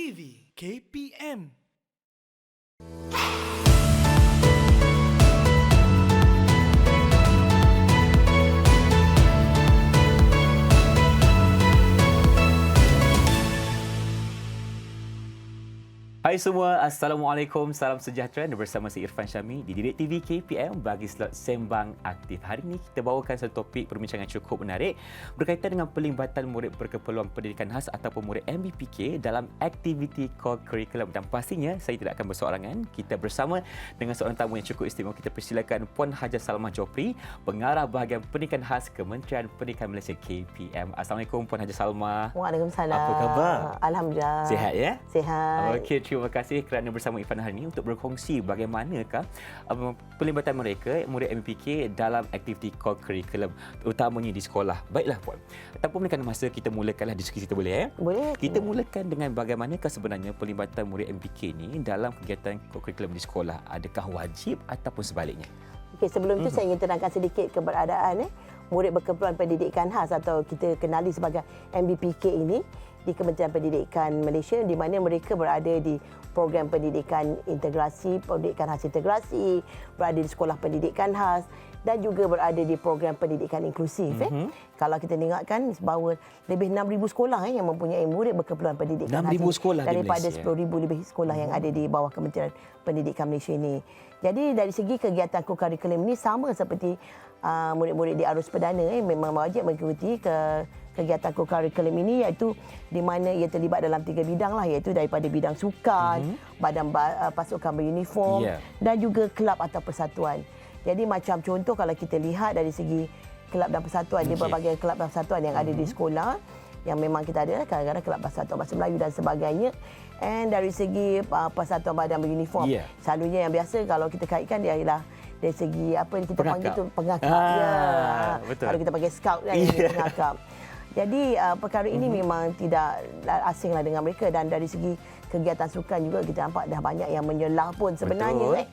TV KPM. Hai semua, Assalamualaikum, salam sejahtera. Bersama saya Irfan Syami di Didik TV KPM bagi slot Sembang Aktif. Hari ini kita bawakan satu topik perbincangan cukup menarik berkaitan dengan pelibatan murid berkeperluan pendidikan khas ataupun murid MBPK dalam aktiviti core curriculum. Dan pastinya saya tidak akan bersorangan. Kita bersama dengan seorang tamu yang cukup istimewa. Kita persilakan Puan Haja Salmah Jopri, Pengarah Bahagian Pendidikan Khas Kementerian Pendidikan Malaysia KPM. Assalamualaikum Puan Haja Salmah. Waalaikumsalam. Apa khabar? Alhamdulillah. Sihat ya? Sihat. Okey, terima kasih kerana bersama Irfan hari ini untuk berkongsi bagaimanakah pelibatan mereka, murid MPK dalam aktiviti core curriculum, terutamanya di sekolah. Baiklah Puan, tanpa memakan masa kita mulakanlah diskusi kita boleh? Boleh. Kita mulakan dengan bagaimanakah sebenarnya pelibatan murid MPK ni dalam kegiatan core curriculum di sekolah. Adakah wajib ataupun sebaliknya? Okey, sebelum itu saya ingin terangkan sedikit keberadaan murid berkeperluan pendidikan khas atau kita kenali sebagai MBPK ini di Kementerian Pendidikan Malaysia, di mana mereka berada di program pendidikan integrasi, pendidikan khas integrasi, berada di sekolah pendidikan khas dan juga berada di program pendidikan inklusif. Kalau kita tengokkan bahawa lebih 6,000 sekolah yang mempunyai murid berkeperluan pendidikan 6,000 khas sekolah daripada di Malaysia. 10,000 lebih sekolah yang ada di bawah Kementerian Pendidikan Malaysia ini. Jadi dari segi kegiatan kurikulum ini sama seperti murid-murid di arus perdana memang wajib mengikuti kegiatan kurikulum ini, iaitu di mana ia terlibat dalam 3 bidang lah, iaitu daripada bidang sukan, badan pasukan beruniform dan juga kelab atau persatuan. Jadi macam contoh kalau kita lihat dari segi kelab dan persatuan, di berbagai kelab dan persatuan yang ada di sekolah yang memang kita ada, kadang-kadang kelab persatuan bahasa Melayu dan sebagainya. And dari segi persatuan badan beruniform, selalunya yang biasa kalau kita kaitkan dia ialah dari segi apa yang kita panggil tu pengakap. Betul. Kalau kita panggil scout kan, pengakap. Jadi perkara ini memang tidak asinglah dengan mereka, dan dari segi kegiatan sukan juga kita nampak dah banyak yang menyelah pun sebenarnya.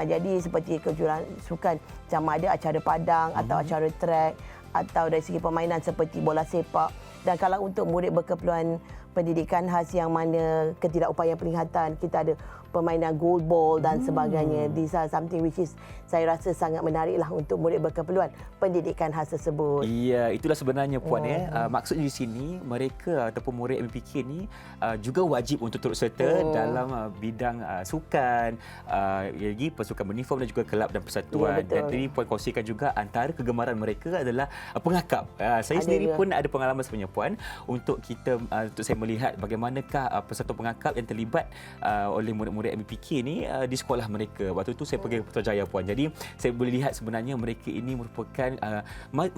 Jadi seperti kejuaraan sukan macam ada acara padang atau acara track, atau dari segi permainan seperti bola sepak. Dan kalau untuk murid berkeperluan pendidikan khas yang mana ketidakupayaan penglihatan, kita ada permainan goalball dan sebagainya. These are something which is saya rasa sangat menariklah untuk murid berkeperluan pendidikan khas tersebut. Ya, itulah sebenarnya Puan maksudnya di sini mereka ataupun murid MPK ni juga wajib untuk turut serta dalam bidang sukan, lagi pasukan beruniform dan juga kelab dan persatuan. Dan tadi Puan kongsikan juga antara kegemaran mereka adalah pengakap. Saya sendiri pun ada pengalaman sebenarnya Puan untuk kita untuk saya melihat bagaimanakah persatuan pengakap yang terlibat oleh murid-murid MPK ni di sekolah mereka. Waktu itu saya pergi ke Putrajaya Puan. Jadi saya boleh lihat sebenarnya mereka ini merupakan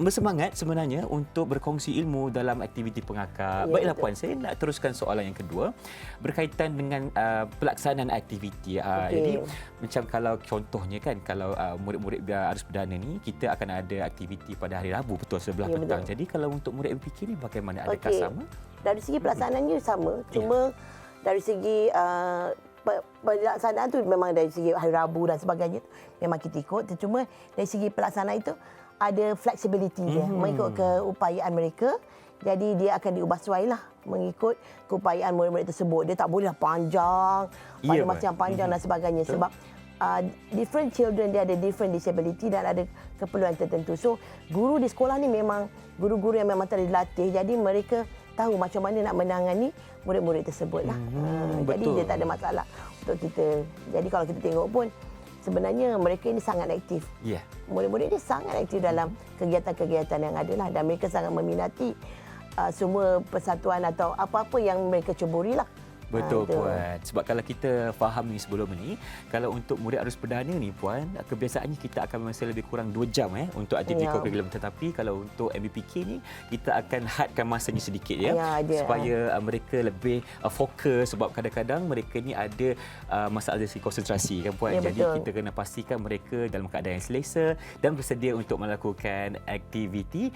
bersemangat sebenarnya untuk berkongsi ilmu dalam aktiviti pengakap. Baiklah Puan, saya nak teruskan soalan yang kedua berkaitan dengan pelaksanaan aktiviti. Jadi macam kalau contohnya kan, kalau murid-murid arus perdana ni kita akan ada aktiviti pada hari Rabu betul sebelah petang. Jadi kalau untuk murid MPK ni bagaimana, adakah sama? Dari segi pelaksanaannya sama, cuma dari segi pelaksanaan tu memang dari segi hari Rabu dan sebagainya memang kita ikut. Cuma dari segi pelaksanaan itu ada flexibility dia mengikut keupayaan mereka. Jadi dia akan diubah sesuailah mengikut keupayaan murid-murid tersebut. Dia tak boleh panjang pada masa yang panjang dan sebagainya. Sebab different children dia ada different disability dan ada keperluan tertentu. So guru di sekolah ni memang guru-guru yang memang telah dilatih. Jadi mereka tahu macam mana nak menangani murid-murid tersebut lah. Jadi dia tak ada masalah untuk kita. Jadi kalau kita tengok pun sebenarnya mereka ini sangat aktif. Murid-murid ini sangat aktif dalam kegiatan-kegiatan yang ada lah, dan mereka sangat meminati semua persatuan atau apa-apa yang mereka ceburi lah. Betul Puan. Sebab kalau kita faham ni sebelum ni, kalau untuk murid arus perdana ni Puan, kebiasaannya kita akan masa lebih kurang 2 jam untuk aktiviti kurikulum. Tetapi kalau untuk MBPK ni, kita akan hadkan masanya sedikit supaya mereka lebih fokus, sebab kadang-kadang mereka ni ada masalah dari konsentrasi kan Puan. Jadi kita kena pastikan mereka dalam keadaan yang selesa dan bersedia untuk melakukan aktiviti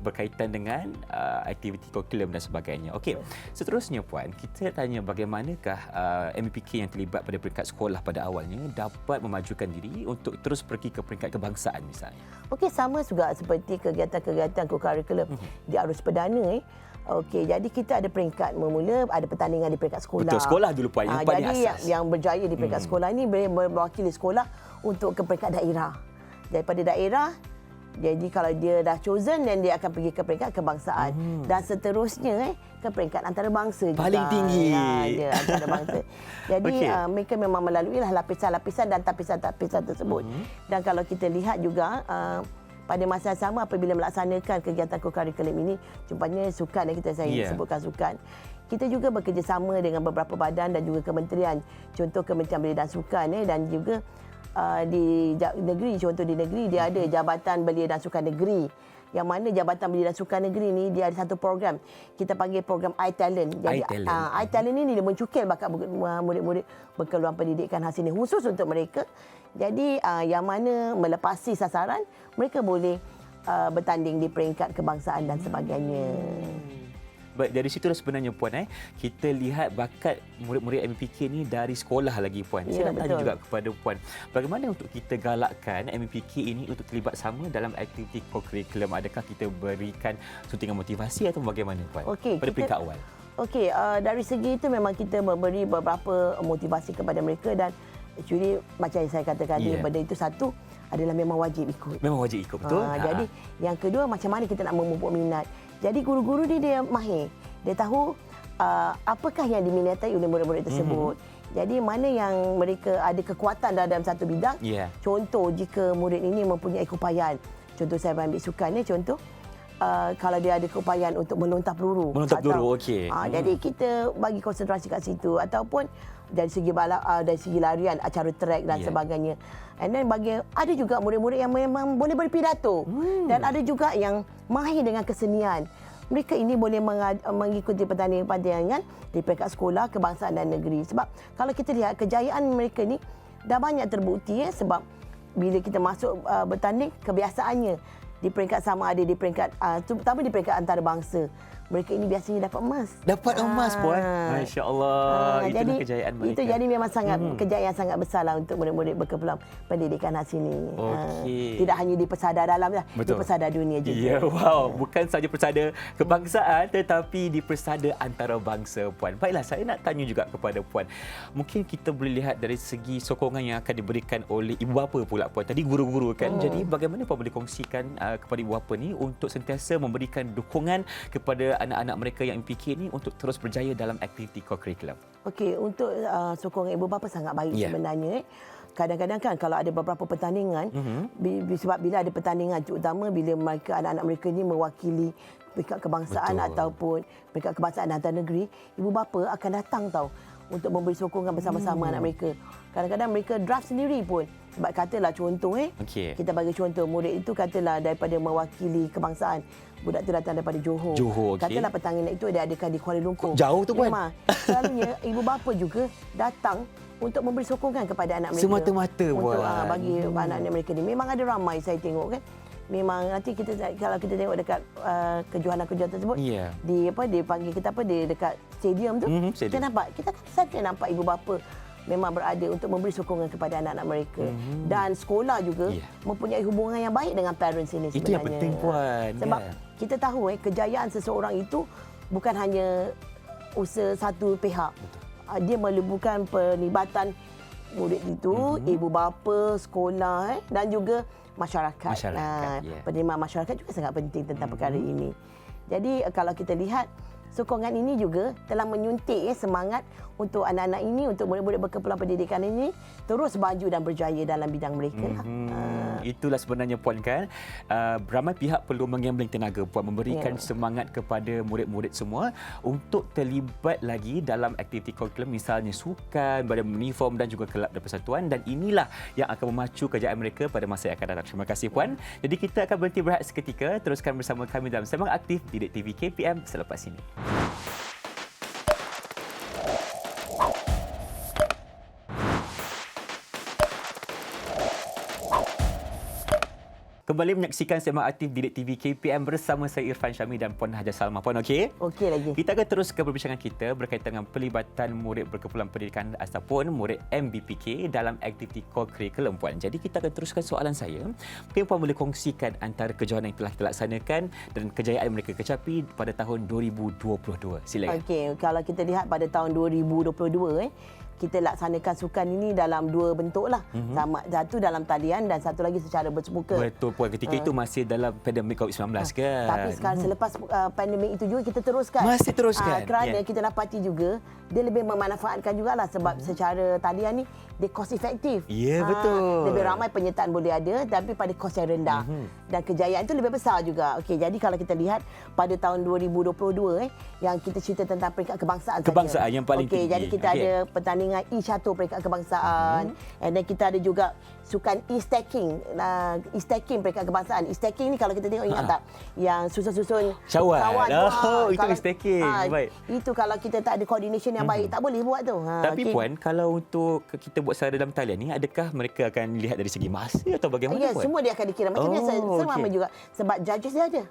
berkaitan dengan aktiviti kurikulum dan sebagainya. Okey. Seterusnya Puan, kita tanya bagaimanakah MPK yang terlibat pada peringkat sekolah pada awalnya dapat memajukan diri untuk terus pergi ke peringkat kebangsaan misalnya? Okey, sama juga seperti kegiatan-kegiatan kurikulum di arus perdana. Okey, jadi kita ada peringkat bermula, ada pertandingan di peringkat sekolah. Betul, sekolah dulu Puan, yang paling jadi asas. yang berjaya di peringkat sekolah ni boleh mewakili sekolah untuk ke peringkat daerah. Daripada daerah, jadi kalau dia dah chosen, dan dia akan pergi ke peringkat kebangsaan. Dan seterusnya ke peringkat antarabangsa juga. Paling tinggi. Dia antarabangsa. Jadi mereka memang melalui lapisan-lapisan dan tapisan-tapisan tersebut. Dan kalau kita lihat juga, pada masa yang sama apabila melaksanakan kegiatan co-curriculum ini, contohnya sukan yang kita sebutkan sukan, kita juga bekerjasama dengan beberapa badan dan juga kementerian. Contoh Kementerian Belia dan Sukan dan juga di negeri, contoh di negeri dia ada Jabatan Belia dan Sukan Negeri. Yang mana Jabatan Belia dan Sukan Negeri ni dia ada satu program. Kita panggil program iTalent. Jadi iTalent ni dia mencukil bakat murid-murid berkeluar pendidikan hasil ini khusus untuk mereka. Jadi yang mana melepasi sasaran, mereka boleh bertanding di peringkat kebangsaan dan sebagainya. Baik, dari situlah sebenarnya Puan, kita lihat bakat murid-murid MPK ni dari sekolah lagi Puan. Saya nak tanya juga kepada Puan, bagaimana untuk kita galakkan MPK ini untuk terlibat sama dalam aktiviti co-curriculum? Adakah kita berikan suntikan motivasi atau bagaimana Puan? Pada peringkat awal. Okey, dari segi itu memang kita memberi beberapa motivasi kepada mereka, dan actually macam yang saya katakan tadi, benda itu satu adalah memang wajib ikut. Memang wajib ikut, betul? Jadi yang kedua, macam mana kita nak memupuk minat. Jadi guru-guru ni dia mahir. Dia tahu apakah yang diminati oleh murid-murid tersebut. Jadi mana yang mereka ada kekuatan dalam satu bidang. Contoh, jika murid ini mempunyai keupayaan. Contoh saya ambil sukan ni, contoh kalau dia ada keupayaan untuk melontar peluru. Okey. Jadi kita bagi konsentrasi kat situ, ataupun dari segi dari segi larian, acara track dan sebagainya. And then ada juga murid-murid yang memang boleh berpidato, dan ada juga yang mahir dengan kesenian. Mereka ini boleh mengikuti pertandingan-pertandingan di peringkat sekolah, kebangsaan dan negeri. Sebab kalau kita lihat kejayaan mereka ni dah banyak terbukti, sebab bila kita masuk bertanding, kebiasaannya di peringkat sama ada di peringkat terutama di peringkat antarabangsa, mereka ini biasanya dapat emas. Dapat emas Puan. Masya-Allah. Itulah kejayaan mereka. Itu jadi memang sangat kejayaan sangat besarlah untuk murid-murid berkepeluang pendidikan hasil ini. Tidak hanya di pesada dalam lah, di pesada dunia juga. Ya, wow, bukan saja pesada kebangsaan tetapi di pesada antarabangsa Puan. Baiklah, saya nak tanya juga kepada Puan. Mungkin kita boleh lihat dari segi sokongan yang akan diberikan oleh ibu bapa pula Puan. Tadi guru-guru kan. Jadi bagaimana Puan boleh kongsikan kepada ibu bapa ni untuk sentiasa memberikan dukungan kepada anak-anak mereka yang MPK ni untuk terus berjaya dalam aktiviti co-curriculum? Okey, untuk sokongan ibu bapa sangat baik sebenarnya. Kadang-kadang kan kalau ada beberapa pertandingan, sebab bila ada pertandingan, terutama bila mereka anak-anak mereka ni mewakili peringkat kebangsaan ataupun peringkat kebangsaan antar negeri, ibu bapa akan datang untuk memberi sokongan bersama-sama anak mereka. Kadang-kadang mereka draft sendiri pun. Sebab katalah contoh kita bagi contoh, murid itu katalah daripada mewakili kebangsaan. Budak tu datang daripada Johor. Katalah pertandingan itu dia adakan di Kuala Lumpur. Jauh tu Puan. Memang. Selalunya ibu bapa juga datang untuk memberi sokongan kepada anak mereka. Semata-mata untuk bagi anak-anak mereka ni. Memang ada ramai saya tengok kan. Memang nanti kalau kita tengok dekat kejohanan-kejohanan tersebut, dipanggil kita di dekat stadium tu, kita nampak ibu bapa memang berada untuk memberi sokongan kepada anak-anak mereka. Dan sekolah juga mempunyai hubungan yang baik dengan parents ini sebenarnya. Itu yang penting Puan. Sebab kita tahu kejayaan seseorang itu bukan hanya usaha satu pihak. Dia melibatkan pelibatan murid itu, ibu bapa, sekolah dan juga masyarakat. Penerimaan masyarakat juga sangat penting tentang perkara ini. Jadi kalau kita lihat, sokongan ini juga telah menyuntik semangat untuk anak-anak ini, untuk murid-murid berkepeluang pendidikan ini terus maju dan berjaya dalam bidang mereka. Itulah sebenarnya Puan kan. Ramai pihak perlu menggambling tenaga Puan, memberikan semangat kepada murid-murid semua untuk terlibat lagi dalam aktiviti kurikulum, misalnya sukan, badan uniform dan juga kelab dan persatuan, dan inilah yang akan memacu kejayaan mereka pada masa yang akan datang. Terima kasih Puan. Jadi kita akan berhenti berehat seketika, teruskan bersama kami dalam Sembang Aktif di TV KPM selepas ini. Kembali menyaksikan Sembang Aktif Didik TV KPM bersama saya Irfan Syami dan Puan Hajar Salma. Puan okey? Okey lagi. Kita akan teruskan perbincangan kita berkaitan dengan pelibatan murid berkumpulan pendidikan ataupun murid MBPK dalam aktiviti core curriculum, Puan. Jadi kita akan teruskan soalan saya. Mungkin Puan boleh kongsikan antara kejohanan yang telah kita laksanakan dan kejayaan mereka kecapi pada tahun 2022. Silakan. Okey, kalau kita lihat pada tahun 2022 kita laksanakan sukan ini dalam dua bentuk lah. Satu dalam talian dan satu lagi secara bersemuka. Betul, Puan. Ketika itu masih dalam pandemik COVID-19 kan? Tapi sekarang selepas pandemik itu juga kita teruskan. Masih teruskan? Kerana kita dapati juga dia lebih memanfaatkan jugalah sebab secara talian ni dia cost efektif. Ya, betul. Lebih ramai penyertaan boleh ada tapi pada kos yang rendah. Dan kejayaan itu lebih besar juga. Okey, jadi kalau kita lihat pada tahun 2022 yang kita cerita tentang peringkat kebangsaan saja. Kebangsaan yang paling tinggi. Okey, jadi kita ada pertandingan e-catur peringkat kebangsaan. And then kita ada juga sukan e-stacking. E-stacking peringkat kebangsaan. E-stacking ni kalau kita tengok ingat tak? Yang susun-susun cawan. Cawan Oh, itu e-stacking. Baik. Itu kalau kita tak ada coordination yang baik tak boleh buat tu. Tapi Puan, kalau untuk kita buat secara dalam talian ni, adakah mereka akan lihat dari segi masa atau bagaimana, Ya, Puan? semua dia akan dikira. Macam biasa, sama juga. Sebab judges dia ada.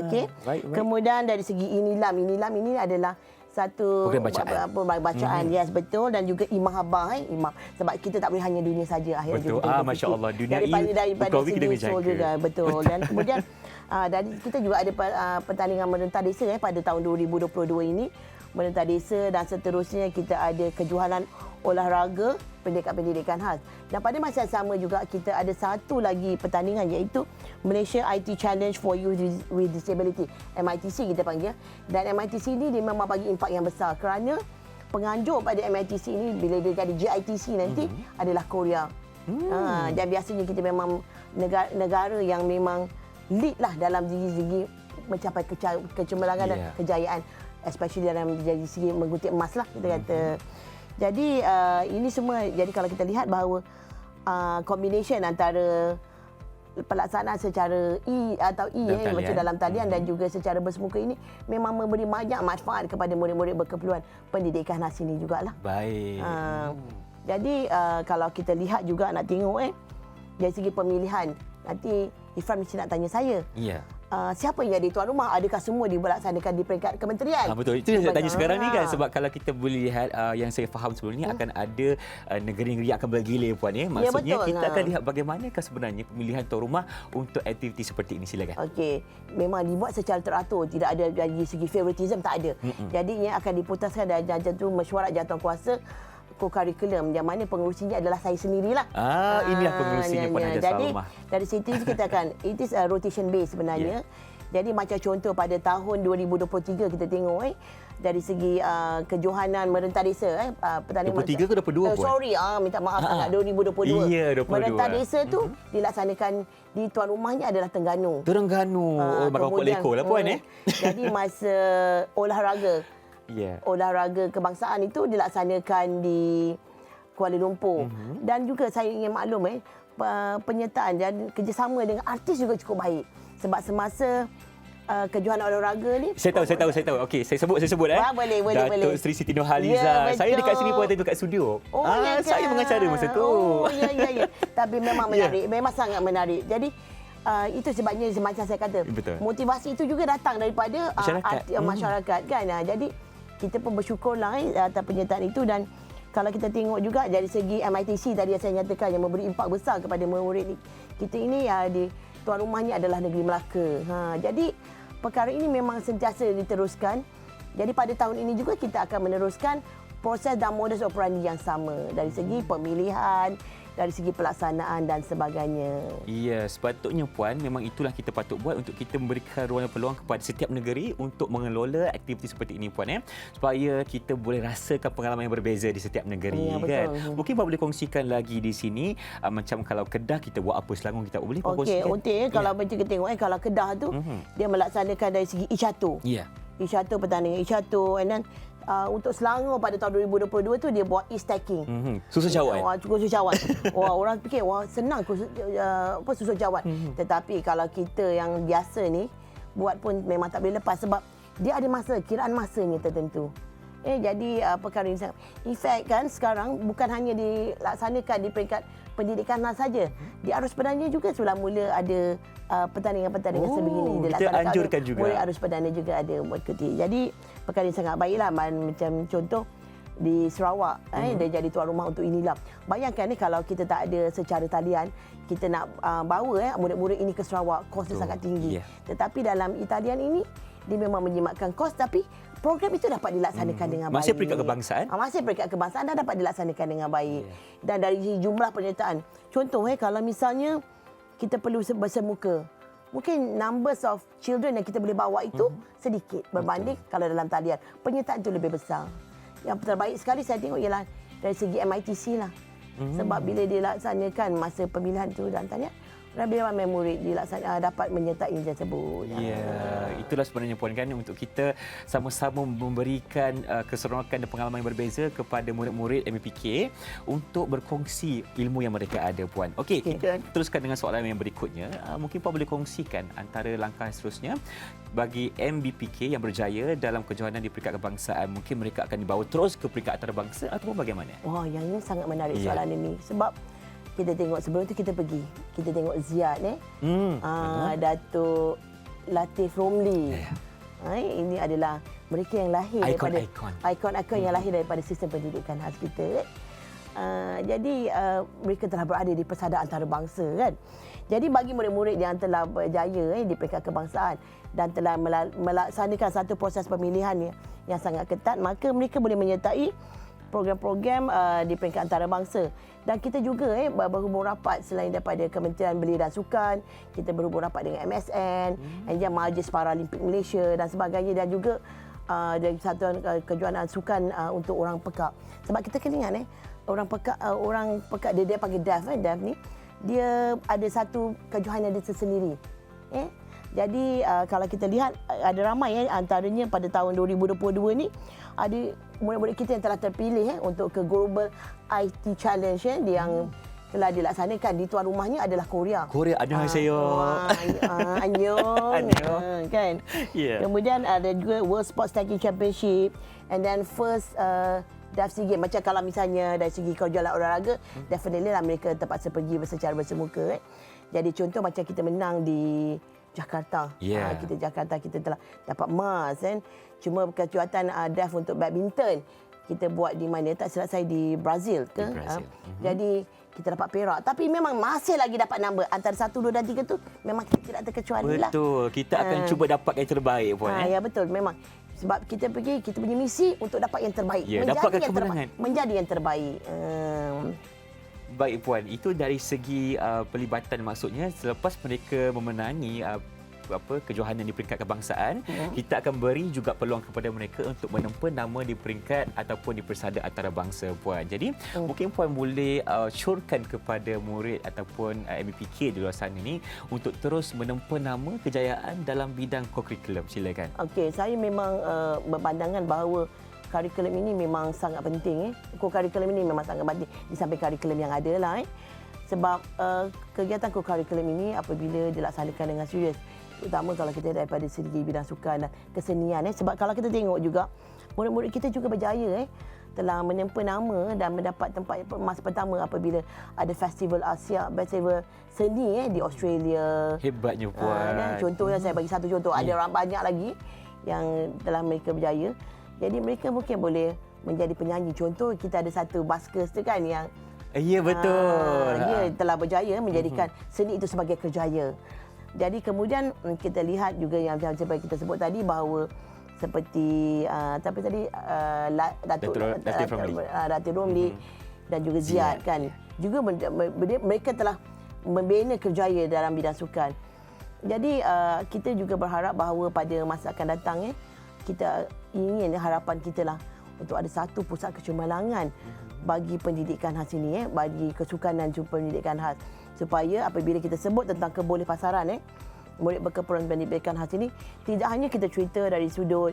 Okey. Baik. Kemudian dari segi inilam ini adalah satu program bacaan. Yes, betul. Dan juga imam habah. Imam. Sebab kita tak boleh hanya dunia saja. Akhirnya Betul. kita Masya Allah. Dunia daripada kita segi kena jaga. juga. Betul. Dan kemudian dan kita juga ada pertandingan merentah desa pada tahun 2022 ini. Merentah desa dan seterusnya kita ada kejohanan olahraga pendidikan khas. Dan pada masa yang sama juga kita ada satu lagi pertandingan iaitu Malaysia IT Challenge for Youth with Disability, MITC kita panggil. Dan MITC ini dia memang bagi impak yang besar kerana penganjur pada MITC ini bila dia jadi GITC nanti adalah Korea. Dan biasanya kita memang negara yang memang lead lah dalam segi mencapai kecemerlangan dan kejayaan, especially dalam dari segi mengutip emas lah kita kata. Jadi ini semua, jadi kalau kita lihat bahawa combination antara pelaksanaan secara macam dalam talian dan juga secara bersemuka ini memang memberi banyak manfaat kepada murid-murid berkeperluan pendidikan khas ini jugalah. Baik. Jadi kalau kita lihat juga nak tengok dari segi pemilihan, nanti Ifran mesti nak tanya saya. Ya. Siapa yang jadi tuan rumah? Adakah semua dilaksanakan di peringkat kementerian? Betul. Itu yang saya tanya sekarang ni kan. Sebab kalau kita boleh lihat yang saya faham sebelum ni akan ada negeri-negeri yang akan bergilir, Puan. Maksudnya betul. kita akan lihat bagaimanakah sebenarnya pemilihan tuan rumah untuk aktiviti seperti ini. Silakan. Okey. Memang dibuat secara teratur. Tidak ada dari segi favoritism, tak ada. Jadi ia akan diputuskan dari jatuh mesyuarat jawatankuasa co-curriculum yang mana pengurusinya adalah saya sendirilah. Inilah pengurusinya Puan Hajar Jadi Salma. dari situ kita akan it is a rotation base sebenarnya. Jadi macam contoh pada tahun 2023 kita tengok dari segi kejohanan merentah desa pertandingan 23 ke 22 Puan? Sorry, minta maaf sangat 2022. Ya, 22. Merentah desa tu dilaksanakan di tuan rumahnya adalah Terengganu. Makan pokok lekor lah Puan Jadi masa olahraga olahraga kebangsaan itu dilaksanakan di Kuala Lumpur. Dan juga saya ingin maklum penyertaan dan kerjasama dengan artis juga cukup baik. Sebab semasa kejohanan olahraga ni Saya tahu. Okey, saya sebut boleh. Datuk Seri Siti Nurhaliza. Saya dekat sini pun ada dekat studio. Saya mengacara masa tu. Ya. Tapi memang menarik. Memang sangat menarik. Jadi itu sebabnya macam saya kata. Betul. Motivasi itu juga datang daripada masyarakat kan. Jadi kita pun bersyukurlah atas penyertaan itu. Dan kalau kita tengok juga dari segi MITC tadi yang saya nyatakan yang memberi impak besar kepada murid kita ini di tuan rumahnya adalah Negeri Melaka. Jadi perkara ini memang sentiasa diteruskan. Jadi pada tahun ini juga kita akan meneruskan proses dan modus operandi yang sama dari segi pemilihan, dari segi pelaksanaan dan sebagainya. Ya, sepatutnya Puan, memang itulah kita patut buat untuk kita memberikan ruang dan peluang kepada setiap negeri untuk mengelola aktiviti seperti ini Puan supaya kita boleh rasakan pengalaman yang berbeza di setiap negeri kan. Mungkin Puan boleh kongsikan lagi di sini macam kalau Kedah kita buat apa, Selangor kita boleh kongsikan. Okey, kalau macam kita tengok kalau Kedah tu dia melaksanakan dari segi e-catur. Ya. E-catur, pertandingan e-catur, and then untuk Selangor pada tahun 2022 tu dia buat e-stacking. Susun cawan. Susun cawan. Orang fikir senang susun cawan. Tetapi kalau kita yang biasa ni buat pun memang tak boleh lepas sebab dia ada masa, kiraan masanya tertentu. Jadi perkara ini sangat. In fact kan sekarang bukan hanya dilaksanakan di peringkat pendidikan saja. Di arus pedanya juga sudah mula ada pertandingan-pertandingan sebegini kita dilaksanakan. anjurkan juga. Murid harus perdana juga ada mengikuti. Jadi perkara yang sangat baiklah, macam contoh di Sarawak, dia jadi tuan rumah untuk inilah. Bayangkan ni kalau kita tak ada secara talian, kita nak bawa murid-murid ini ke Sarawak, kos dia sangat tinggi. Yeah. Tetapi dalam Italian ini, dia memang menjimatkan kos, tapi program itu dapat dilaksanakan dengan baik. Masih peringkat kebangsaan? Masih peringkat kebangsaan dan dapat dilaksanakan dengan baik. Dan dari jumlah penyertaan, contoh kalau misalnya kita perlu bersemuka, mungkin numbers of children yang kita boleh bawa itu sedikit berbanding kalau dalam talian. Penyertaan itu lebih besar. Yang terbaik sekali saya tengok ialah dari segi MITC lah. Sebab bila dilaksanakan masa pemilihan itu dalam talian, lebih ramai murid dapat menyertai tersebut. Ya, itulah sebenarnya Puan kan, untuk kita sama-sama memberikan keseronokan dan pengalaman yang berbeza kepada murid-murid MPK untuk berkongsi ilmu yang mereka ada, Puan. Okey, kita teruskan dengan soalan yang berikutnya. Mungkin Puan boleh kongsikan antara langkah seterusnya bagi MBPK yang berjaya dalam kejohanan di peringkat kebangsaan. Mungkin mereka akan dibawa terus ke peringkat antarabangsa ataupun bagaimana? Wah, yang ini sangat menarik soalan ini. Sebab kita tengok sebelum tu kita tengok Ziad Datuk Latif Romli. Ini adalah mereka yang lahir daripada ikon-ikon yang lahir daripada sistem pendidikan khas kita. Jadi mereka telah berada di persada antarabangsa kan. Jadi bagi murid-murid yang telah berjaya di peringkat kebangsaan dan telah melaksanakan satu proses pemilihan yang sangat ketat, maka mereka boleh menyertai program-program di peringkat antarabangsa. Dan kita juga berhubung rapat selain daripada Kementerian Belia dan Sukan, kita berhubung rapat dengan MSN, Anjang Majlis Paralimpik Malaysia dan sebagainya, dan juga dari Satuan Kejohanan Sukan untuk orang pekak. Sebab kita kena ingat orang pekak dia panggil DAF ni, dia ada satu kejohanan dia tersendiri. Jadi kalau kita lihat ada ramai antaranya pada tahun 2022 ni ada murid-murid kita yang telah terpilih untuk ke Global IT Challenge yang telah dilaksanakan di tuan rumahnya adalah Korea. Annyeonghaseyo. Annyeong. Kan? Yeah. Kemudian ada juga World Sports Taekwondo Championship, and then first DAF SEA Games. Macam kalau misalnya dari segi kejuaraan olahraga, definitely lah mereka terpaksa pergi secara bersemuka. Jadi contoh macam kita menang di Jakarta. Kita telah dapat emas kan. Cuma kejuaraan DAF untuk badminton kita buat di mana, tak silap saya di Brazil ke. Jadi kita dapat perak. Tapi memang masih lagi dapat nombor antara 1, 2 dan 3 tu memang kita tidak terkecuali lah. Betul. Kita akan cuba dapat yang terbaik, Puan. Ya betul, memang. Sebab kita punya misi untuk dapat yang terbaik. Dapatkan kemenangan. Menjadi yang terbaik. Baik, Puan. Itu dari segi pelibatan, maksudnya selepas mereka memenangi kejohanan di peringkat kebangsaan, kita akan beri juga peluang kepada mereka untuk menempa nama di peringkat ataupun di persada antarabangsa, Puan. Jadi mungkin Puan boleh syorkan kepada murid ataupun MPK di luar sana ni untuk terus menempa nama kejayaan dalam bidang co-curriculum. Silakan. Okey, saya memang berpandangan bahawa kurikulum ini memang sangat penting. Co-curriculum ini memang sangat penting di samping kurikulum yang ada lah. Sebab kegiatan co-curriculum ini apabila dilaksanakan dengan serius, terutama kalau kita daripada segi bidang sukan dan kesenian. Sebab kalau kita tengok juga, murid-murid kita juga berjaya telah menempa nama dan mendapat tempat emas pertama apabila ada Festival Asia, Festival Seni di Australia. Hebatnya, Puan. Contohnya saya bagi satu contoh, ada orang banyak lagi yang telah mereka berjaya. Jadi mereka mungkin boleh menjadi penyanyi. Contoh kita ada satu Baskers tu kan yang betul. Dia telah berjaya menjadikan seni itu sebagai kerjaya. Jadi kemudian kita lihat juga yang seperti kita sebut tadi bahawa seperti Datuk Romli dan juga Ziad kan. Juga mereka telah membina kerjaya dalam bidang sukan. Jadi kita juga berharap bahawa pada masa akan datang kita ingin harapan kita lah untuk ada satu pusat kecemerlangan bagi pendidikan khas ini, bagi kesukanan pendidikan khas, supaya apabila kita sebut tentang kebolehpasaran murid berkeperluan pendidikan khas ini, tidak hanya kita cerita dari sudut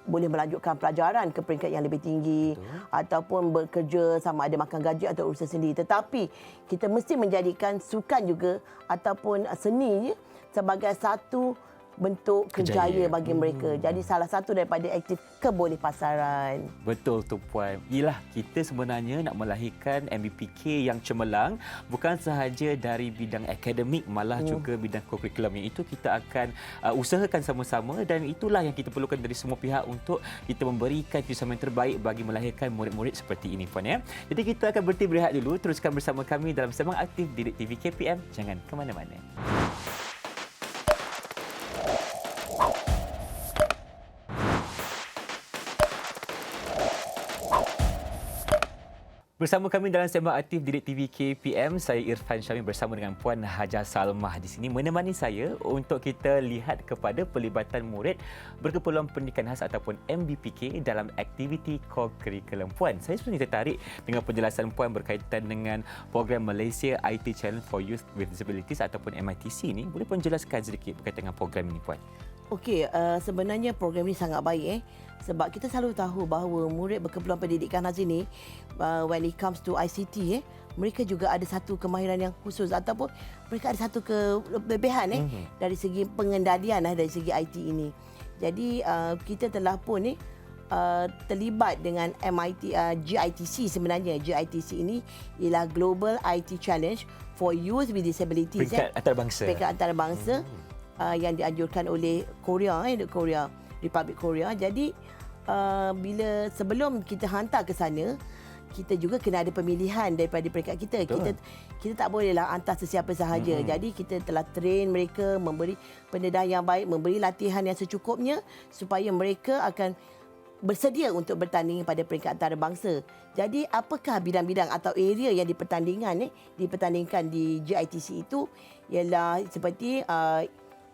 boleh melanjutkan pelajaran ke peringkat yang lebih tinggi. Betul. Ataupun bekerja sama ada makan gaji atau urusan sendiri, tetapi kita mesti menjadikan sukan juga ataupun seni sebagai satu bentuk kerjaya Kerjaya. bagi mereka. Jadi salah satu daripada aktif kebolehpasaran. Betul tu Puan. Yelah, kita sebenarnya nak melahirkan MBPK yang cemerlang bukan sahaja dari bidang akademik, malah juga bidang kurikulum. Yang itu kita akan usahakan sama-sama dan itulah yang kita perlukan dari semua pihak untuk kita memberikan kerjasama yang terbaik bagi melahirkan murid-murid seperti ini Puan ya. Jadi kita akan berhenti berehat dulu. Teruskan bersama kami dalam Sembang Aktif Didik TV KPM. Jangan ke mana-mana. Bersama kami dalam Sembang Aktif Didik TV KPM, saya Irfan Syamil bersama dengan Puan Hajar Salmah di sini menemani saya untuk kita lihat kepada pelibatan murid berkeperluan pendidikan khas ataupun MBPK dalam aktiviti core curriculum. Puan, saya sebenarnya tertarik dengan penjelasan Puan berkaitan dengan program Malaysia IT Challenge for Youth with Disabilities ataupun MITC ini. Boleh Puan jelaskan sedikit berkaitan dengan program ini Puan? Okey, sebenarnya program ini sangat baik sebab kita selalu tahu bahawa murid berkeperluan pendidikan khas ini when it comes to ICT mereka juga ada satu kemahiran yang khusus ataupun mereka ada satu kelebihan dari segi pengendalian dari segi IT ini. Jadi kita telah pun terlibat dengan GITC sebenarnya. GITC ini ialah Global IT Challenge for Youth with Disabilities. Peringkat antarabangsa. Peringkat antarabangsa yang dianjurkan oleh Korea, Republik Korea. Jadi bila sebelum kita hantar ke sana, kita juga kena ada pemilihan daripada peringkat kita. Kita tak bolehlah hantar sesiapa sahaja. Jadi kita telah train mereka, memberi pendedahan yang baik, memberi latihan yang secukupnya supaya mereka akan bersedia untuk bertanding pada peringkat antarabangsa. Jadi apakah bidang-bidang atau area yang dipertandingkan di GITC itu ialah seperti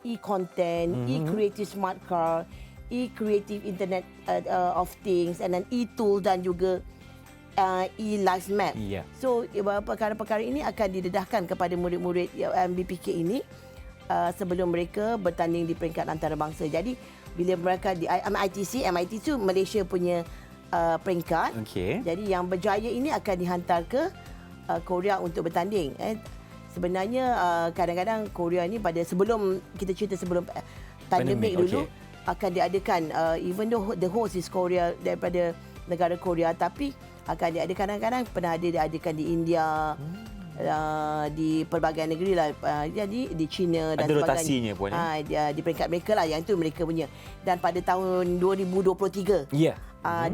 e-content, e-creative smart car, e-creative internet of things, and then e-tool dan juga e-life map. Yeah. So perkara-perkara ini akan didedahkan kepada murid-murid MBPK ini sebelum mereka bertanding di peringkat antarabangsa. Jadi bila mereka di MITC itu Malaysia punya peringkat. Okey. Jadi yang berjaya ini akan dihantar ke Korea untuk bertanding. Sebenarnya kadang-kadang Korea ni pada sebelum kita cerita sebelum pandemik dulu akan diadakan even though the host is Korea daripada negara Korea, tapi akan diadakan kadang-kadang pernah diadakan di India, di pelbagai negeri lah, jadi di China dan ada sebagainya. rotasinya Puan. Di peringkat mereka lah, yang itu mereka punya. Dan pada tahun 2023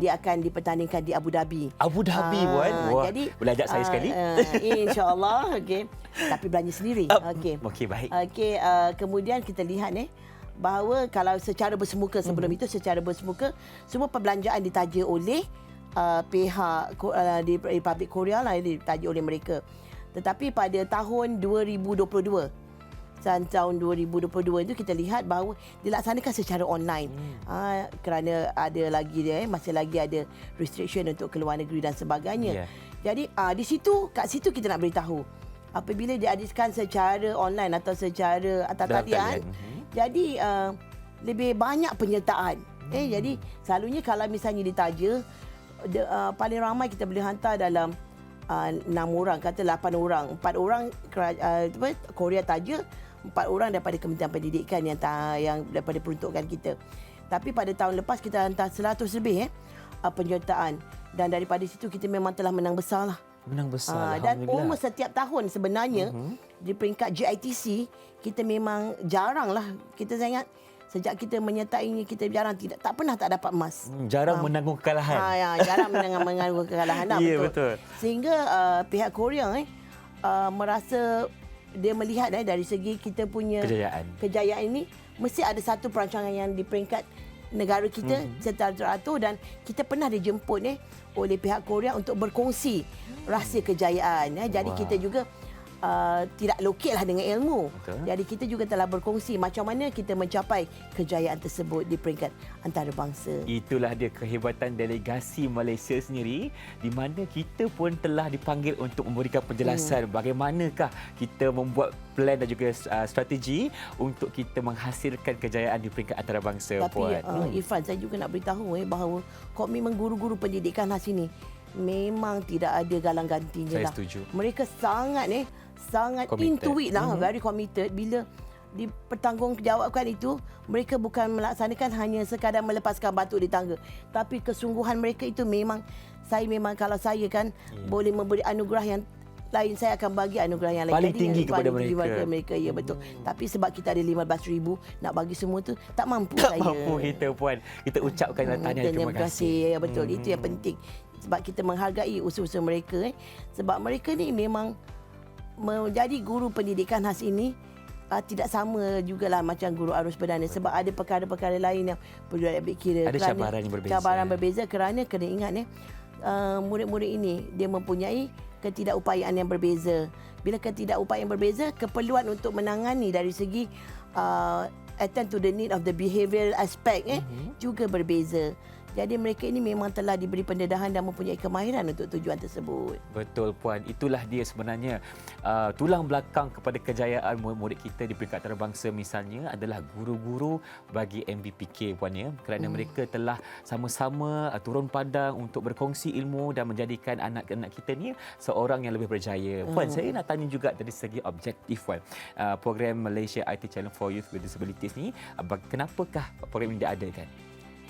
dia akan dipertandingkan di Abu Dhabi. Abu Dhabi Puan. Wah, jadi boleh ajak saya sekali. InsyaAllah. Okey. Tapi belanja sendiri. Okey. Okey, baik. Okey, kemudian kita lihat bahawa kalau secara bersemuka sebelum itu secara bersemuka semua perbelanjaan ditaja oleh pihak di Republik Korea lah, ditaja oleh mereka. Tetapi pada tahun 2022 itu kita lihat bahawa dilaksanakan secara online kerana ada lagi masih lagi ada restriction untuk keluar negeri dan sebagainya. Jadi kat situ kita nak beritahu apabila diadakan secara online atau secara atas talian, jadi lebih banyak penyertaan. Jadi selalunya kalau misalnya ditaja paling ramai kita boleh hantar dalam 6 orang, kata 8 orang. 4 orang Korea taja, 4 orang daripada Kementerian Pendidikan yang daripada peruntukan kita. Tapi pada tahun lepas kita hantar 100 lebih penyertaan, dan daripada situ kita memang telah menang besar lah. Menang besar. Dan almost setiap tahun sebenarnya di peringkat GITC kita memang jarang lah, kita sangat sejak kita menyertainya kita jarang tak pernah tak dapat emas. Jarang menanggung kekalahan. Jarang menanggung kekalahan. Betul. Sehingga pihak Korea merasa dia melihat dari segi kita punya kejayaan ini mesti ada satu perancangan yang di peringkat negara kita secara teratur, dan kita pernah dijemput oleh pihak Korea untuk berkongsi rahsia kejayaan. Jadi kita juga tidak loketlah dengan ilmu. Jadi kita juga telah berkongsi macam mana kita mencapai kejayaan tersebut di peringkat antarabangsa. Itulah dia kehebatan delegasi Malaysia sendiri, di mana kita pun telah dipanggil untuk memberikan penjelasan bagaimanakah kita membuat plan dan juga strategi untuk kita menghasilkan kejayaan di peringkat antarabangsa. Tapi Irfan, saya juga nak beritahu bahawa komitmen guru-guru pendidikan khas ini memang tidak ada galang gantinya. Saya setuju. Mereka sangat committed. Into it lah, very committed. Bila dipertanggungjawabkan itu, mereka bukan melaksanakan hanya sekadar melepaskan batu di tangga, tapi kesungguhan mereka itu memang kalau saya kan boleh memberi anugerah yang lain, saya akan bagi anugerah yang lain. Paling tinggi kepada paling tinggi mereka. mereka. Ya, betul. Tapi sebab kita ada 15,000 nak bagi semua tu tak mampu Tak saya. mampu kita puan. Kita ucapkan tahniah terima kasih. Ya, betul. Itu yang penting. Sebab kita menghargai usaha-usaha mereka. Sebab mereka ni memang menjadi guru pendidikan khas ini tidak sama jugalah macam guru arus perdana, sebab ada perkara-perkara lain yang perlu ambil kira. Ada cabaran yang berbeza. Cabaran berbeza kerana kena ingat murid-murid ini dia mempunyai ketidakupayaan yang berbeza. Bila ketidakupayaan yang berbeza, keperluan untuk menangani dari segi attend to the need of the behavioural aspect juga berbeza. Jadi mereka ini memang telah diberi pendedahan dan mempunyai kemahiran untuk tujuan tersebut. Betul puan, itulah dia sebenarnya tulang belakang kepada kejayaan murid-murid kita di peringkat antarabangsa misalnya adalah guru-guru bagi MBPK puan ya, kerana mereka telah sama-sama turun padang untuk berkongsi ilmu dan menjadikan anak-anak kita ni seorang yang lebih berjaya. Puan, saya nak tanya juga dari segi objektif puan. Program Malaysia IT Challenge for Youth with Disabilities ni, kenapakah program ini diadakan?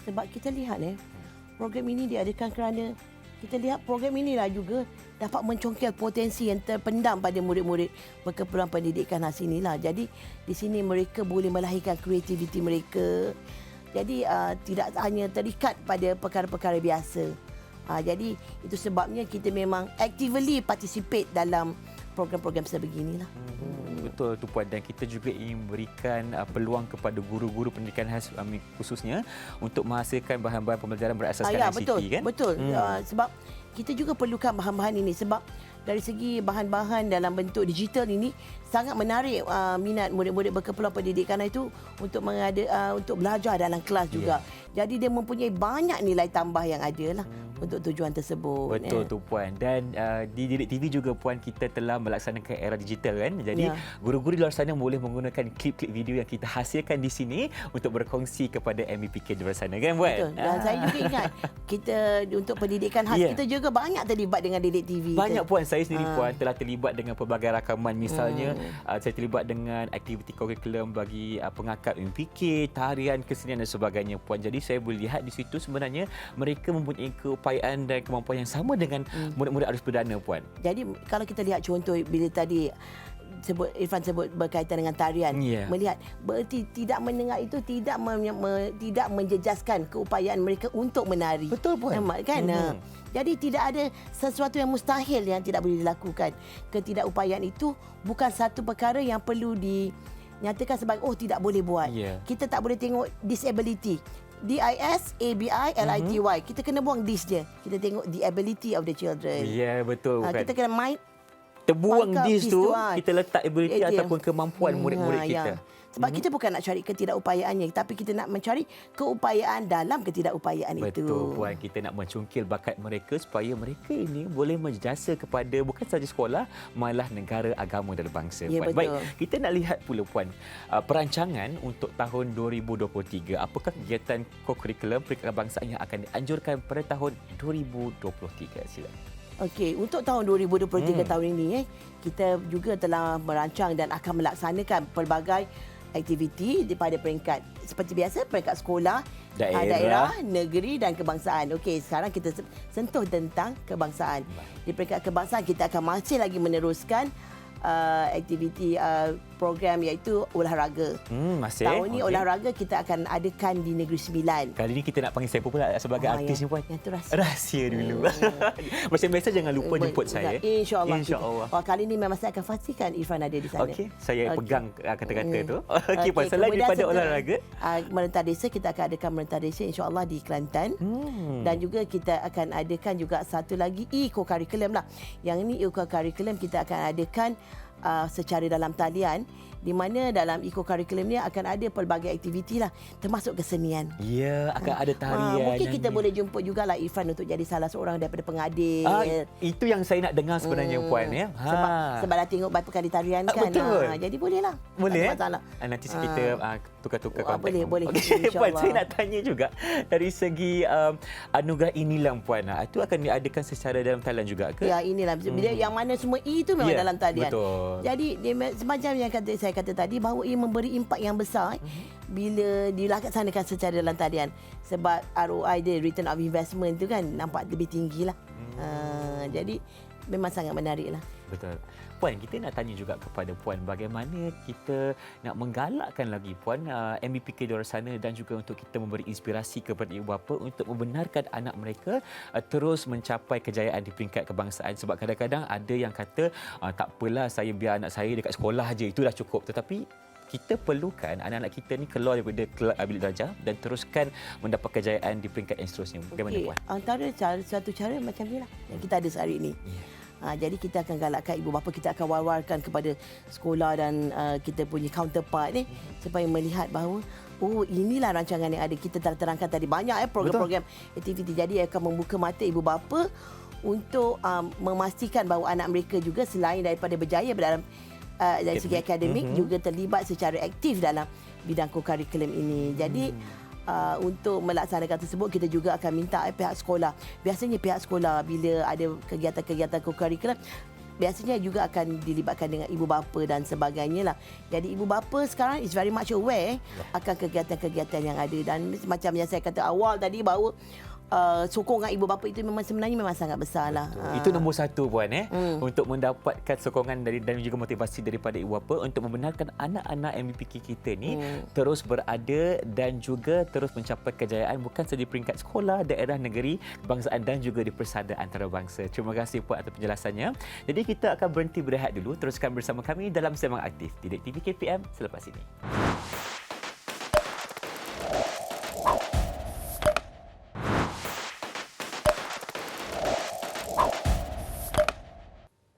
Sebab kita lihat program ini diadakan kerana kita lihat program inilah juga dapat mencongkel potensi yang terpendam pada murid-murid berkeperluan pendidikan khas inilah. Jadi di sini mereka boleh melahirkan kreativiti mereka. Jadi tidak hanya terikat pada perkara-perkara biasa. Jadi itu sebabnya kita memang actively participate dalam program-program sebeginilah. Betul tu puan, dan kita juga ingin memberikan peluang kepada guru-guru pendidikan khas khususnya untuk menghasilkan bahan-bahan pembelajaran berasaskan ICT kan? Betul. Sebab kita juga perlukan bahan-bahan ini sebab dari segi bahan-bahan dalam bentuk digital ini sangat menarik minat murid-murid berkeperluan pendidikan itu untuk untuk belajar dalam kelas juga. Jadi dia mempunyai banyak nilai tambah yang ada lah untuk tujuan tersebut. Betul tu puan. Dan di Didik TV juga puan, kita telah melaksanakan era digital kan. Jadi guru-guru di luar sana boleh menggunakan klip-klip video yang kita hasilkan di sini untuk berkongsi kepada MBPK di luar sana kan puan. Betul. Dan saya juga ingat kita untuk pendidikan khas kita juga banyak terlibat dengan Didik TV. Banyak puan, saya sendiri puan telah terlibat dengan pelbagai rakaman, misalnya saya terlibat dengan aktiviti kurikulum bagi pengakap MPK, tarian, kesenian dan sebagainya puan. Jadi saya boleh lihat di situ sebenarnya mereka mempunyai keupayaan dan kemampuan yang sama dengan murid-murid arus perdana puan. Jadi kalau kita lihat contoh bila tadi Irfan sebut berkaitan dengan tarian, melihat berarti tidak mendengar itu tidak menjejaskan keupayaan mereka untuk menari. Betul puan. Kan? Jadi tidak ada sesuatu yang mustahil yang tidak boleh dilakukan. Ketidakupayaan itu bukan satu perkara yang perlu dinyatakan sebagai tidak boleh buat. Kita tak boleh tengok disability. DISABILITY. Kita kena buang dis je. Kita tengok the ability of the children. Ya, betul kan. Kita kena terbuang dis tu, kita letak ability ataupun kemampuan murid-murid kita. Sebab kita bukan nak cari ketidakupayaannya, tapi kita nak mencari keupayaan dalam ketidakupayaan itu. Betul puan, kita nak mencungkil bakat mereka supaya mereka ini boleh menjasa kepada bukan sahaja sekolah, malah negara, agama dan bangsa. Puan. Baik, kita nak lihat pula puan, perancangan untuk tahun 2023. Apakah kegiatan co-curriculum peringkat kebangsaan yang akan dianjurkan pada tahun 2023? Silakan. Okey, untuk tahun 2023 tahun ini kita juga telah merancang dan akan melaksanakan pelbagai aktiviti daripada peringkat seperti biasa, peringkat sekolah, daerah, negeri dan kebangsaan. Okey, sekarang kita sentuh tentang kebangsaan. Di peringkat kebangsaan kita akan masih lagi meneruskan aktiviti program iaitu olahraga. Tahun ni olahraga kita akan adakan di Negeri Sembilan. Kali ni kita nak panggil saya pula sebagai artis ni puan. Yang tu rahsia. Rahsia dulu. Macam biasa jangan lupa jemput saya. InsyaAllah. Kali ni memang saya akan pastikan Irfan ada di sana. Okey, saya pegang kata-kata tu. Okey, puan, selain daripada olahraga, Merentas Desa kita akan adakan Merentas Desa insya-Allah di Kelantan. Dan juga kita akan adakan juga satu lagi eco-curriculum lah. Yang ini eco-curriculum kita akan adakan secara dalam talian, di mana dalam eco-curriculum ni akan ada pelbagai aktiviti lah, termasuk kesenian. Ya, akan ada tarian. Mungkin kita boleh jemput jugalah Irfan untuk jadi salah seorang daripada pengadil. Itu yang saya nak dengar sebenarnya puan ya. Sebab dah tengok berapa kali tarian kan. Jadi bolehlah. Boleh. Nanti kita tukar-tukar kontak. Boleh. Okay, puan, saya nak tanya juga dari segi anugerah inilah puan. Itu akan diadakan secara dalam talian juga ke? Ya, inilah. Bila yang mana semua E itu memang dalam talian. Betul. Jadi dia semacam yang kata saya saya kata tadi bahawa ia memberi impak yang besar bila dilaksanakan secara dalam talian. Sebab ROI dia, return of investment tu kan nampak lebih tinggi lah. Jadi memang sangat menarik lah. Betul. Puan, kita nak tanya juga kepada Puan bagaimana kita nak menggalakkan lagi Puan MBPK di luar sana dan juga untuk kita memberi inspirasi kepada ibu bapa untuk membenarkan anak mereka terus mencapai kejayaan di peringkat kebangsaan. Sebab kadang-kadang ada yang kata tak apalah, saya biar anak saya dekat sekolah aja, itu dah cukup. Tetapi kita perlukan anak-anak kita ni keluar daripada bilik darjah dan teruskan mendapat kejayaan di peringkat yang seterusnya. Bagaimana Puan? Antara satu cara macam ni lah yang kita ada sehari ini. Jadi kita akan galakkan ibu bapa, kita akan war-warkan kepada sekolah dan kita punya counterpart ni supaya melihat bahawa inilah rancangan yang ada. Kita telah terangkan tadi banyak program-program aktiviti. Jadi akan membuka mata ibu bapa untuk memastikan bahawa anak mereka juga selain daripada berjaya dalam dari segi akademik juga terlibat secara aktif dalam bidang kokurikulum ini. Jadi untuk melaksanakan tersebut kita juga akan minta pihak sekolah. Biasanya pihak sekolah bila ada kegiatan-kegiatan kokurikulum biasanya juga akan dilibatkan dengan ibu bapa dan sebagainya lah. Jadi ibu bapa sekarang is very much aware akan kegiatan-kegiatan yang ada dan macam yang saya kata awal tadi bahawa sokongan ibu bapa itu sebenarnya sangat besar lah. Itu nombor satu Puan untuk mendapatkan sokongan dan juga motivasi daripada ibu bapa untuk membenarkan anak-anak MBPK kita ni terus berada dan juga terus mencapai kejayaan bukan sahaja di peringkat sekolah, daerah, negeri, kebangsaan dan juga di persada antarabangsa. Terima kasih Puan atas penjelasannya. Jadi kita akan berhenti berehat dulu. Teruskan bersama kami dalam Sembang Aktif di Didik TV KPM selepas ini.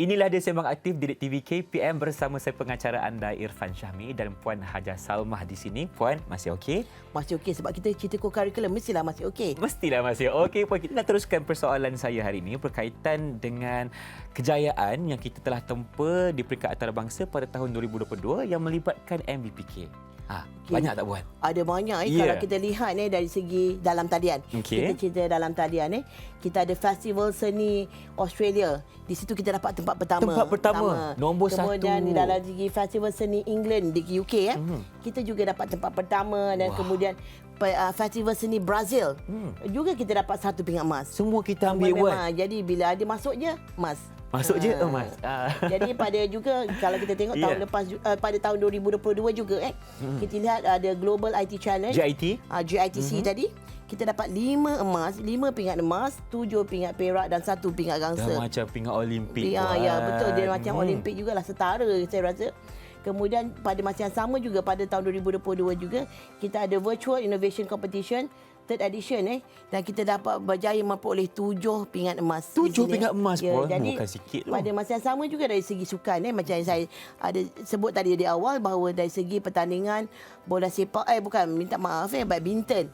Inilah dia Sembang Aktif di TV KPM bersama saya pengacara anda Irfan Syahmi dan Puan Haja Salmah di sini. Puan, masih okey? Masih okey sebab kita cerita kokurikulum mestilah masih okey. Mestilah masih okey. Puan, kita nak teruskan persoalan saya hari ini berkaitan dengan kejayaan yang kita telah tempa di peringkat antarabangsa pada tahun 2022 yang melibatkan MBPK. Banyak tak Puan? Ada banyak kalau kita lihat dari segi dalam talian. Kita cerita dalam talian kita ada Festival Seni Australia. Di situ kita dapat tempat pertama. Nombor kemudian satu. di dalam segi Festival Seni England di UK kita juga dapat tempat pertama dan kemudian Festival Seni Brazil juga kita dapat 1 pingat emas. Semua kita ambil Puan. Jadi bila ada masuk je emas. Masuk je emas. Jadi pada juga kalau kita tengok tahun lepas pada tahun 2022 juga kita lihat ada Global IT Challenge GITC tadi kita dapat 5 emas, 5 pingat emas, 7 pingat perak dan 1 pingat gangsa. Dah macam pingat Olimpik. Ya betul, dia macam Olimpik jugalah, setara saya rasa. Kemudian pada masa yang sama juga pada tahun 2022 juga kita ada Virtual Innovation Competition third edition dan kita dapat berjaya memperoleh 7 pingat emas. 7 pingat emas Puan. Jadi bukan sikit pada masa yang sama juga dari segi sukan macam yang saya ada sebut tadi di awal bahawa dari segi pertandingan bola sepak badminton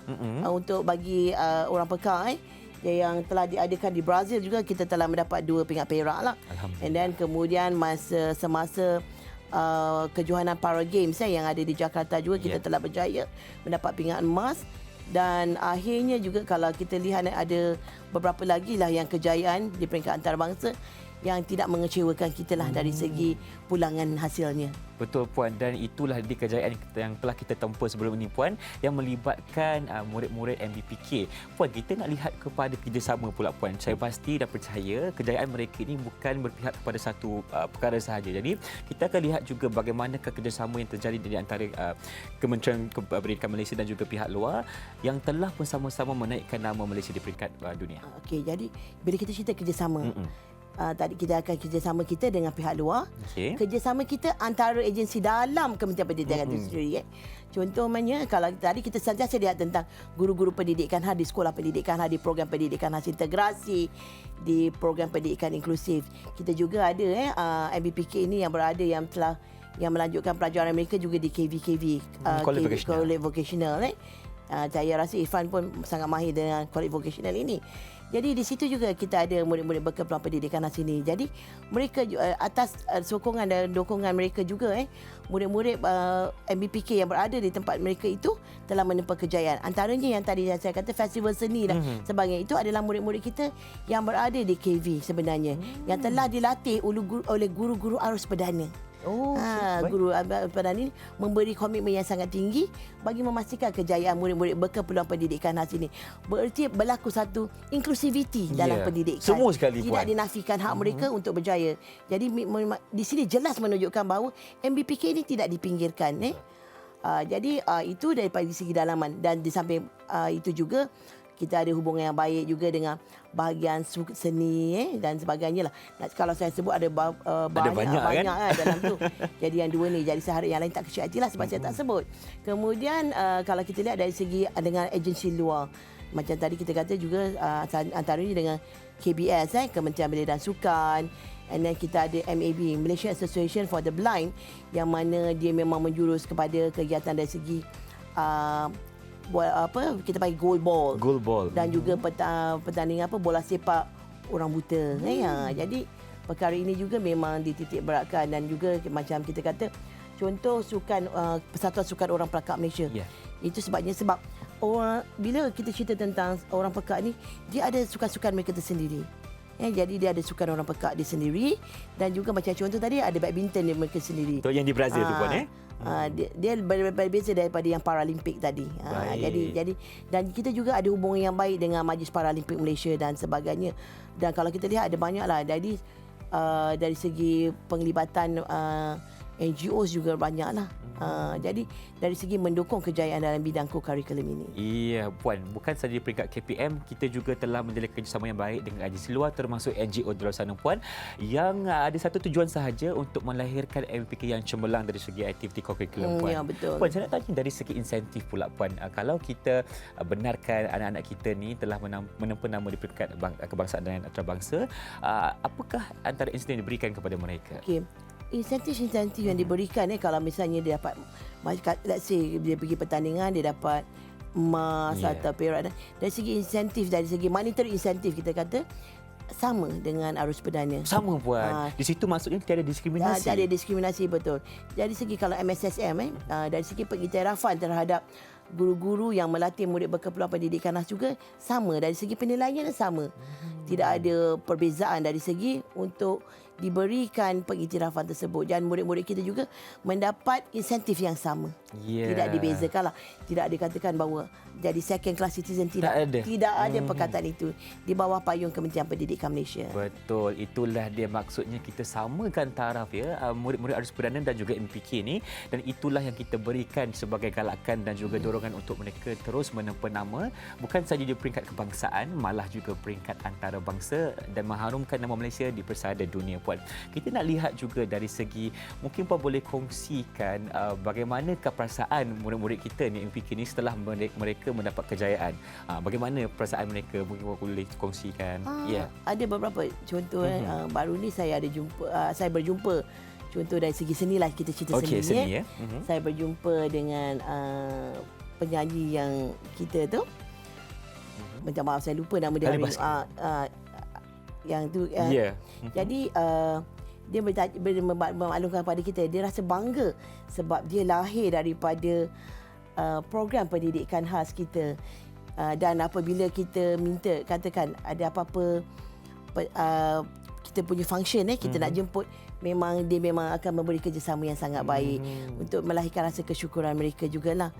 untuk bagi orang pekak yang telah diadakan di Brazil juga kita telah mendapat 2 pingat perak lah. And then kemudian semasa kejohanan Para Games yang ada di Jakarta juga kita telah berjaya mendapat pingat emas. Dan akhirnya juga kalau kita lihat ada beberapa lagi lah yang kejayaan di peringkat antarabangsa yang tidak mengecewakan kita lah dari segi pulangan hasilnya. Betul Puan, dan itulah di kejayaan yang telah kita tempa sebelum ini Puan yang melibatkan murid-murid MBPK. Puan, kita nak lihat kepada kerjasama pula Puan. Saya pasti dan percaya kejayaan mereka ini bukan berpihak kepada satu perkara sahaja. Jadi kita akan lihat juga bagaimana kerjasama yang terjadi di antara Kementerian Pendidikan Malaysia dan juga pihak luar yang telah bersama-sama menaikkan nama Malaysia di peringkat dunia. Okey, jadi bila kita cerita kerjasama tadi kita akan kerjasama kita dengan pihak luar. Kerjasama kita antara agensi dalam Kementerian Pendidikan itu sendiri. Contohnya kalau tadi kita sentiasa lihat tentang guru-guru pendidikan di sekolah pendidikan di program pendidikan integrasi, di program pendidikan inklusif. Kita juga ada MBPK ini yang berada yang melanjutkan pelajaran mereka juga di KV College Vocational. Saya rasa Irfan pun sangat mahir dengan College Vocational ini. Jadi di situ juga kita ada murid-murid berkepeluang pendidikan di sini. Jadi mereka atas sokongan dan dukungan mereka juga murid-murid MBPK yang berada di tempat mereka itu telah menempa kejayaan. Antaranya yang tadi saya kata festival seni dan sebagainya itu adalah murid-murid kita yang berada di KV sebenarnya yang telah dilatih oleh guru-guru arus perdana. Oh, baik. Guru Al-Padani memberi komitmen yang sangat tinggi bagi memastikan kejayaan murid-murid berkeperluan pendidikan khas ini. Bererti berlaku satu inklusiviti dalam pendidikan. Semua sekali, Tidak Puan. dinafikan hak mereka untuk berjaya. Jadi di sini jelas menunjukkan bahawa MBPK ini tidak dipinggirkan. Jadi itu daripada segi dalaman, dan di samping itu juga kita ada hubungan yang baik juga dengan bahagian seni dan sebagainya lah. Kalau saya sebut ada banyak kan? dalam tu. Jadi yang dua ni, jadi saya harap yang lain tak kecil hatilah sebab saya tak sebut. Kemudian kalau kita lihat dari segi dengan agensi luar, macam tadi kita kata juga antaranya dengan KBS, Kementerian Belia dan Sukan. And then kita ada MAB, Malaysia Association for the Blind, yang mana dia memang menjurus kepada kegiatan dari segi kita panggil goal ball. Goal ball. Dan juga pertandingan bola sepak orang buta. Jadi perkara ini juga memang dititik beratkan, dan juga macam kita kata contoh sukan Persatuan Sukan Orang Pelakak Malaysia. Itu sebab bila kita cerita tentang orang pelakak ni, dia ada sukan-sukan mereka tersendiri. Jadi dia ada sukan orang pelakak dia sendiri, dan juga macam contoh tadi ada badminton dia mereka sendiri. Tu yang di Brazil tu, Puan. Dia berbeza daripada yang Paralimpik tadi. Jadi dan kita juga ada hubungan yang baik dengan Majlis Paralimpik Malaysia dan sebagainya. Dan kalau kita lihat ada banyaklah dari segi penglibatan NGOs juga banyaklah. Jadi dari segi mendukung kejayaan dalam bidang co-curriculum ini. Iya, Puan. Bukan sahaja peringkat KPM, kita juga telah menjalin kerjasama yang baik dengan agensi luar, termasuk NGO di luar sana, Puan, yang ada satu tujuan sahaja untuk melahirkan MPK yang cemerlang dari segi aktiviti co-curriculum, Puan. Ya, betul. Puan, saya nak tanya dari segi insentif pula, Puan. Kalau kita benarkan anak-anak kita ni telah menempa nama di peringkat kebangsaan dan antarabangsa, apakah antara insentif yang diberikan kepada mereka? Okey. Insentif-insentif yang diberikan kalau misalnya dia dapat, let's say dia pergi pertandingan, dia dapat emas atau perak, dari segi insentif, dari segi monetary insentif kita kata sama dengan arus perdana. Sama, Puan. Di situ maksudnya tiada diskriminasi. Tiada diskriminasi, betul. Dari segi kalau MSSM dari segi pengiktirafan terhadap guru-guru yang melatih murid berkeperluan pendidikan khas juga sama, dari segi penilaian sama. Tidak ada perbezaan dari segi untuk diberikan pengiktirafan tersebut, dan murid-murid kita juga mendapat insentif yang sama. Tidak dibezakan lah. Tidak dikatakan bahawa jadi second class citizen, tidak ada perkataan itu di bawah payung Kementerian Pendidikan Malaysia. Betul, itulah dia maksudnya kita samakan taraf murid-murid arus perdana dan juga MPK ni, dan itulah yang kita berikan sebagai galakan dan juga dorongan untuk mereka terus menempa nama bukan sahaja di peringkat kebangsaan, malah juga peringkat antarabangsa, dan mengharumkan nama Malaysia di persada dunia, Puan. Kita nak lihat juga dari segi, mungkin Puan boleh kongsikan bagaimanakah perasaan murid-murid kita ni MPK ni setelah mereka mendapat kejayaan. Bagaimana perasaan mereka, mungkin Puan boleh kongsikan. Ada beberapa contoh. Baru ni saya berjumpa contoh dari segi seni lah, kita cerita seni. Saya berjumpa dengan penyanyi yang kita tu. Minta maaf saya lupa nama dia. Yang tu. Jadi dia memaklumkan kepada kita, dia rasa bangga sebab dia lahir daripada program pendidikan khas kita. Dan apabila kita minta, katakan ada apa-apa kita punya function, kita nak jemput, dia memang akan memberi kerjasama yang sangat baik untuk melahirkan rasa kesyukuran mereka jugalah.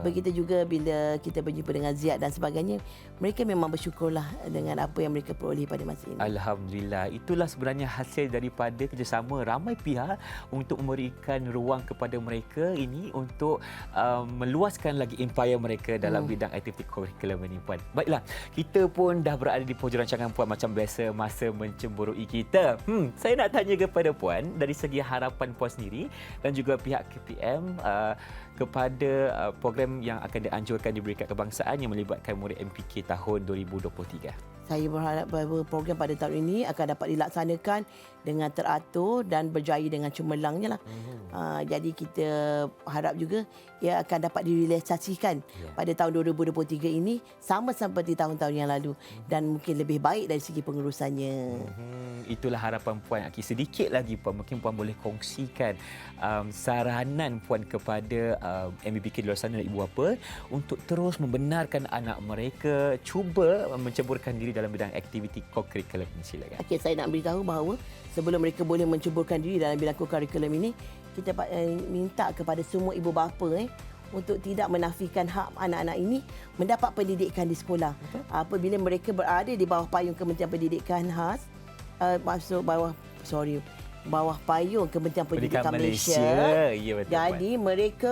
Begitu juga bila kita berjumpa dengan Ziad dan sebagainya, mereka memang bersyukurlah dengan apa yang mereka peroleh pada masa ini. Alhamdulillah, itulah sebenarnya hasil daripada kerjasama ramai pihak untuk memberikan ruang kepada mereka ini untuk meluaskan lagi empire mereka dalam bidang aktiviti kurikulum ini, Puan. Baiklah, kita pun dah berada di penghujung rancangan, Puan. Macam biasa, masa mencemburui kita. Saya nak tanya kepada Puan, dari segi harapan Puan sendiri dan juga pihak KPM kepada program yang akan dianjurkan di peringkat kebangsaan yang melibatkan murid MPK tahun 2023. Saya berharap bahawa program pada tahun ini akan dapat dilaksanakan dengan teratur dan berjaya dengan cemerlangnya lah. Jadi kita harap juga ia akan dapat direalisasikan pada tahun 2023 ini sama seperti tahun-tahun yang lalu dan mungkin lebih baik dari segi pengurusannya. Itulah harapan Puan. Sedikit lagi, Puan, mungkin Puan boleh kongsikan saranan Puan kepada MBPK di luar sana dan ibu bapa untuk terus membenarkan anak mereka cuba menceburkan diri dalam bidang aktiviti co-curriculum ini. Silakan. Okey, saya nak beritahu bahawa sebelum mereka boleh menceburkan diri dalam bidang co-curriculum ini, kita minta kepada semua ibu bapa untuk tidak menafikan hak anak-anak ini mendapat pendidikan di sekolah. Apabila mereka berada di bawah payung Kementerian Pendidikan khas, bawah payung Kementerian Pendidikan Malaysia. Ya, betul. Jadi mereka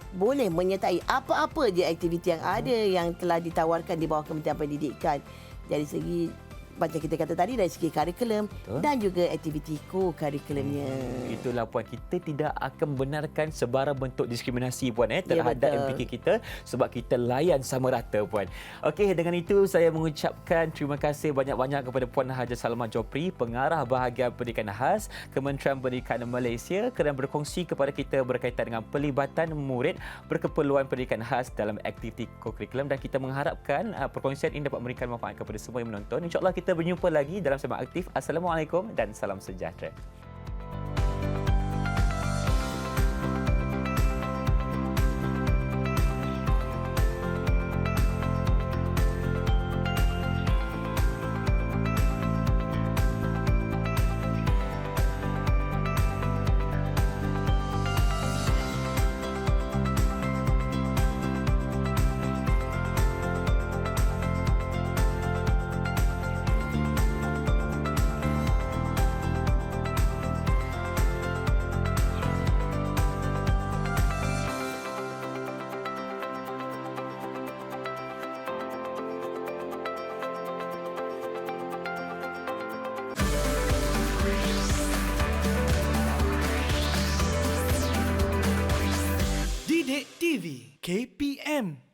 boleh menyertai apa-apa je aktiviti yang ada yang telah ditawarkan di bawah Kementerian Pendidikan. Dari segi macam kita kata tadi, dari segi kurikulum dan juga aktiviti co-kurikulumnya. Itulah Puan, kita tidak akan benarkan sebarang bentuk diskriminasi Puan terhadap MPK kita sebab kita layan sama rata Puan. Okey, dengan itu saya mengucapkan terima kasih banyak-banyak kepada Puan Haja Salma Jopri, Pengarah Bahagian Pendidikan Khas Kementerian Pendidikan Malaysia, kerana berkongsi kepada kita berkaitan dengan pelibatan murid berkeperluan pendidikan khas dalam aktiviti co-kurikulum, dan kita mengharapkan perkongsian ini dapat memberikan manfaat kepada semua yang menonton. InsyaAllah kita berjumpa lagi dalam Sembang Aktif. Assalamualaikum dan salam sejahtera. Didik TV KPM